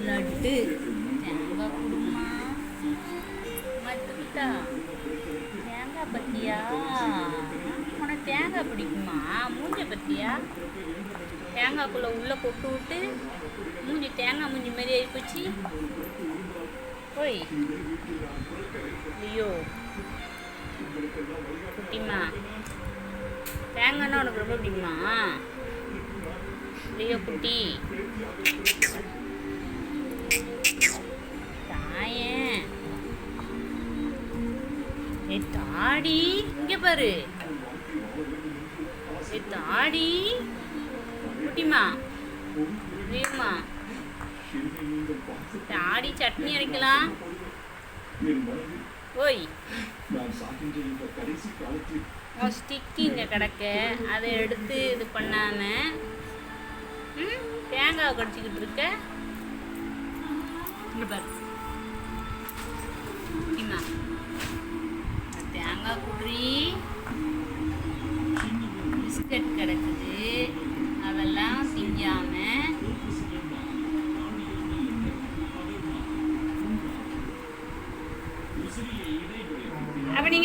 லட்டு தேங்காய் குடுமா மத்துக்கிட்டா தேங்காய் பத்தியா உனக்கு தேங்காய் பிடிக்குமா? மூஞ்ச பத்தியா தேங்காய்க்குள்ளே உள்ளே கொட்டு விட்டு மூஞ்சி தேங்காய் மூஞ்சி மாரி ஆகிப்போச்சு. ஓய் ஐயோ குட்டிம்மா தேங்காய்னா உனக்கு ரொம்ப பிடிக்குமா? ஐயோ குட்டி தாயேன் தாடி இங்கே பாரு தாடி குட்டிமா வேணுமா? தாடி சட்னி அரைக்கலாம். ஓய் உன் ஸ்டிக்கு இங்கே கிடக்க அதை எடுத்து இது பண்ணாம தேங்காய் கடிச்சிக்கிட்டு இருக்க. இங்கே பாரு குட்டிமா தேங்காய் குடி பிஸ்கட் கிடக்கு.